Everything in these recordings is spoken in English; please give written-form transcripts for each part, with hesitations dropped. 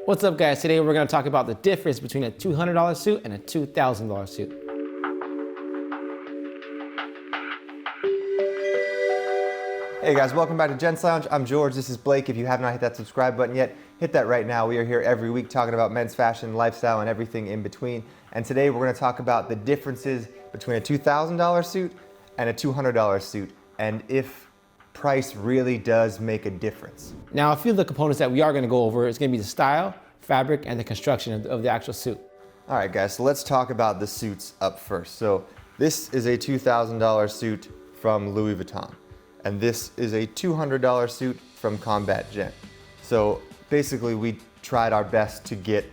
What's up guys? Today we're gonna talk about the difference between a $200 suit and a $2,000 suit. Hey guys, welcome back to Gent's Lounge. I'm George, this is Blake. If you have not hit that subscribe button yet, hit that right now. We are here every week talking about men's fashion, lifestyle, and everything in between. And today we're gonna talk about the differences between a $2,000 suit and a $200 suit, and if price really does make a difference. Now, a few of the components that we are gonna go over is gonna be the style, fabric, and the construction of the actual suit. All right guys, so let's talk about the suits up first. So this is a $2,000 suit from Louie Vuitton. And this is a $200 suit from Combat Gent. So basically we tried our best to get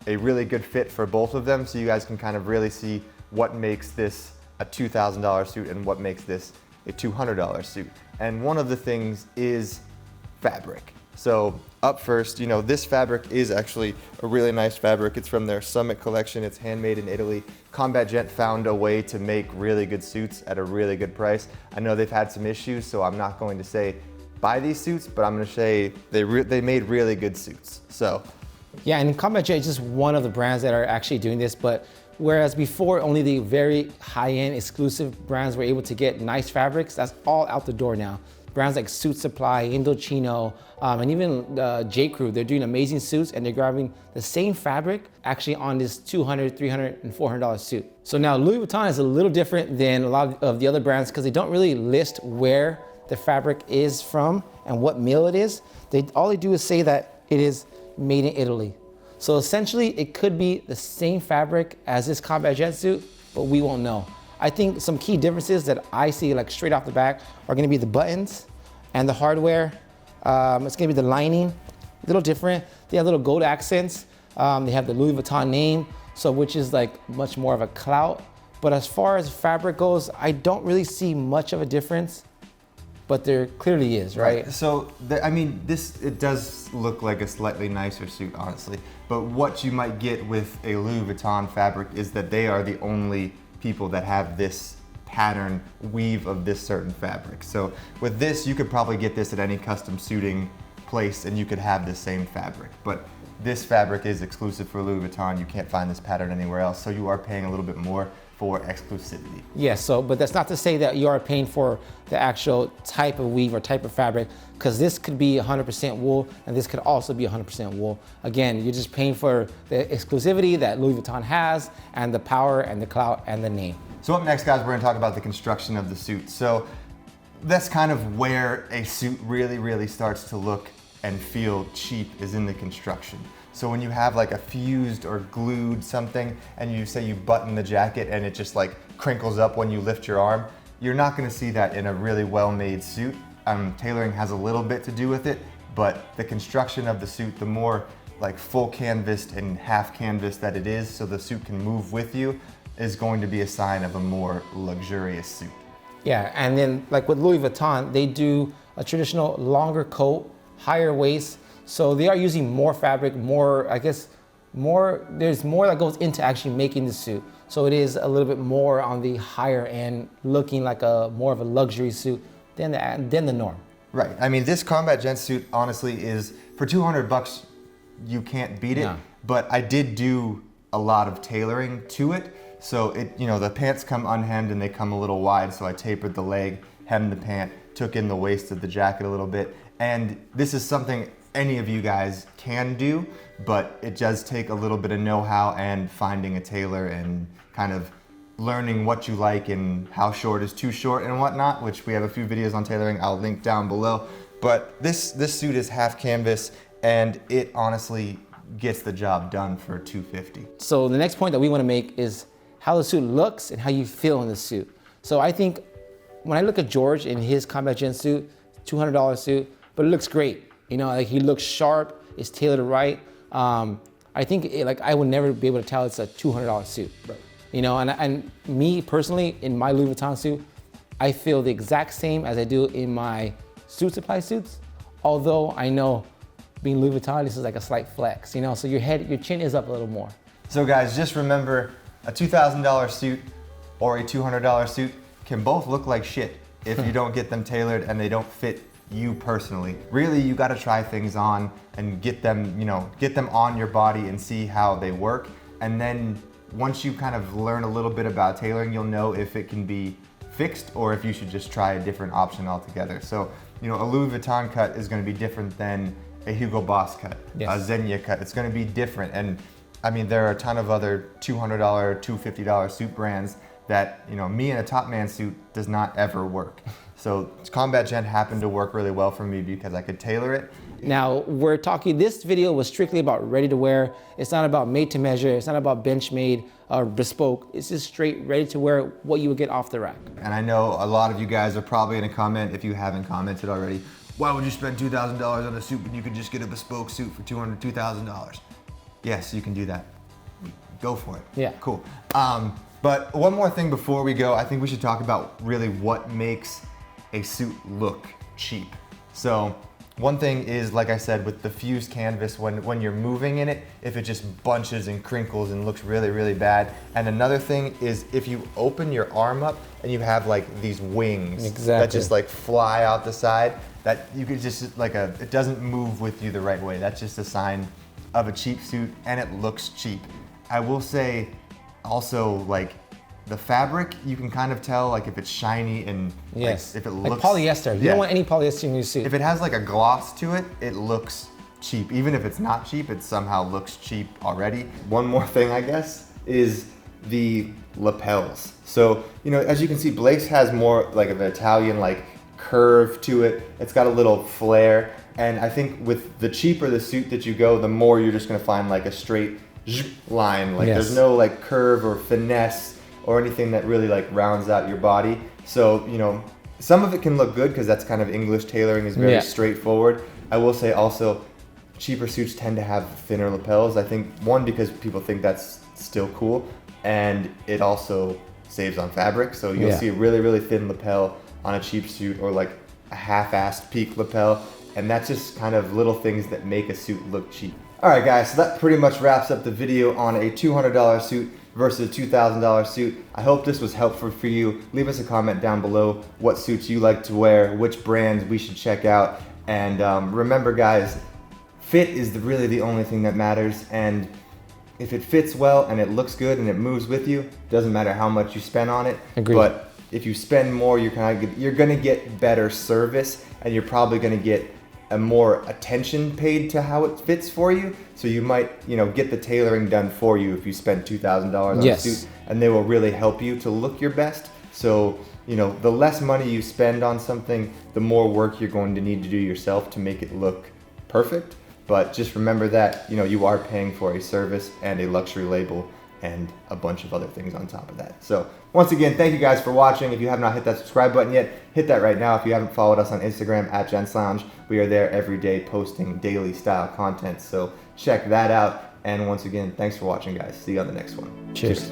a really good fit for both of them so you guys can kind of really see what makes this a $2,000 suit and what makes this a $200 suit. And one of the things is fabric. So up first, you know, this fabric is actually a really nice fabric. It's from their Summit collection. It's handmade in Italy. Combat Gent found a way to make really good suits at a really good price. I know they've had some issues, so I'm not going to say buy these suits, but I'm going to say they made really good suits. So yeah, and Combat Gent is just one of the brands that are actually doing this, but whereas before only the very high-end exclusive brands were able to get nice fabrics, that's all out the door now. Brands like Suit Supply, Indochino, and even J. Crew, they're doing amazing suits and they're grabbing the same fabric actually on this $200, $300, and $400 suit. So now Louis Vuitton is a little different than a lot of the other brands because they don't really list where the fabric is from and what mill it is. All they do is say that it is made in Italy. So essentially it could be the same fabric as this Combat Gent suit, but we won't know. I think some key differences that I see like straight off the back are gonna be the buttons and the hardware. It's gonna be the lining, a little different. They have little gold accents. They have the Louis Vuitton name, so which is like much more of a clout. But as far as fabric goes, I don't really see much of a difference, but there clearly is, right? So, I mean, it does look like a slightly nicer suit, honestly. But what you might get with a Louis Vuitton fabric is that they are the only people that have this pattern weave of this certain fabric. So with this, you could probably get this at any custom suiting place and you could have the same fabric. But this fabric is exclusive for Louis Vuitton. You can't find this pattern anywhere else. So you are paying a little bit more for exclusivity. Yes, but that's not to say that you are paying for the actual type of weave or type of fabric, because this could be 100% wool and this could also be 100% wool. Again, you're just paying for the exclusivity that Louis Vuitton has and the power and the clout and the name. So up next, guys, we're gonna talk about the construction of the suit. So that's kind of where a suit really starts to look and feel cheap, is in the construction. So when you have like a fused or glued something and you say you button the jacket and it just like crinkles up when you lift your arm, you're not gonna see that in a really well-made suit. Tailoring has a little bit to do with it, but the construction of the suit, the more like full canvased and half canvas that it is so the suit can move with you, is going to be a sign of a more luxurious suit. Yeah, and then like with Louis Vuitton, they do a traditional longer coat, higher waist, so they are using more fabric, there's more that goes into actually making the suit. So it is a little bit more on the higher end, looking like more of a luxury suit than the norm. Right, I mean, this Combat Gent suit honestly is, for 200 bucks, you can't beat it, no. But I did do a lot of tailoring to it. So the pants come unhemmed and they come a little wide, so I tapered the leg, hemmed the pant, took in the waist of the jacket a little bit. And this is something any of you guys can do, but it does take a little bit of know-how and finding a tailor and kind of learning what you like and how short is too short and whatnot, which we have a few videos on tailoring I'll link down below. But this suit is half canvas and it honestly gets the job done for $250. So the next point that we want to make is how the suit looks and how you feel in the suit. So I think when I look at George in his Combat Gent suit, $200 suit, but it looks great. You know, like he looks sharp, it's tailored right. I think I would never be able to tell it's a $200 suit. Right. You know, and me personally, in my Louis Vuitton suit, I feel the exact same as I do in my Suit Supply suits. Although I know being Louis Vuitton, this is like a slight flex, you know, so your chin is up a little more. So guys, just remember, a $2,000 suit or a $200 suit can both look like shit if you don't get them tailored and they don't fit you personally. Really, you got to try things on and get them, get them on your body and see how they work. And then once you kind of learn a little bit about tailoring, you'll know if it can be fixed or if you should just try a different option altogether. So, a Louis Vuitton cut is going to be different than a Hugo Boss cut, yes. a Xenia cut. It's going to be different. And I mean, there are a ton of other $200, $250 suit brands that, me in a top man suit does not ever work. So Combat Gent happened to work really well for me because I could tailor it. Now we're talking, this video was strictly about ready to wear. It's not about made to measure. It's not about bench made or bespoke. It's just straight ready to wear what you would get off the rack. And I know a lot of you guys are probably gonna comment, if you haven't commented already, why would you spend $2,000 on a suit when you could just get a bespoke suit for $2,000? Yes, you can do that. Go for it. Yeah. Cool. But one more thing before we go, I think we should talk about really what makes a suit look cheap. So one thing is, like I said, with the fused canvas, when you're moving in it, if it just bunches and crinkles and looks really, really bad. And another thing is if you open your arm up and you have like these wings that just like fly out the side, that you could just it doesn't move with you the right way. That's just a sign of a cheap suit and it looks cheap. I will say also, like, the fabric, you can kind of tell like if it's shiny and yes. if it looks like polyester. You don't want any polyester in your suit. If it has like a gloss to it, it looks cheap. Even if it's not cheap, it somehow looks cheap already. One more thing, I guess, is the lapels. So, as you can see, Blake's has more like of an Italian like curve to it. It's got a little flare. And I think with the cheaper the suit that you go, the more you're just gonna find like a straight line. Like there's no like curve or finesse or anything that really like rounds out your body. So, some of it can look good because that's kind of English tailoring is very straightforward. I will say also, cheaper suits tend to have thinner lapels. I think one, because people think that's still cool, and it also saves on fabric. So you'll see a really, really thin lapel on a cheap suit or like a half-assed peak lapel. And that's just kind of little things that make a suit look cheap. All right, guys, so that pretty much wraps up the video on a $200 suit versus a $2,000 suit. I hope this was helpful for you. Leave us a comment down below what suits you like to wear, which brands we should check out. And remember, guys, fit is really the only thing that matters. And if it fits well and it looks good and it moves with you, doesn't matter how much you spend on it. Agreed. But if you spend more, you're gonna get better service, and you're probably gonna get a more attention paid to how it fits for you. So you might, get the tailoring done for you if you spend $2,000 on a suit, and they will really help you to look your best. So, the less money you spend on something, the more work you're going to need to do yourself to make it look perfect. But just remember that, you are paying for a service and a luxury label and a bunch of other things on top of that. So once again, thank you guys for watching. If you have not hit that subscribe button yet, hit that right now. If you haven't followed us on Instagram at Gents Lounge, we are there every day posting daily style content. So check that out. And once again, thanks for watching, guys. See you on the next one. Cheers.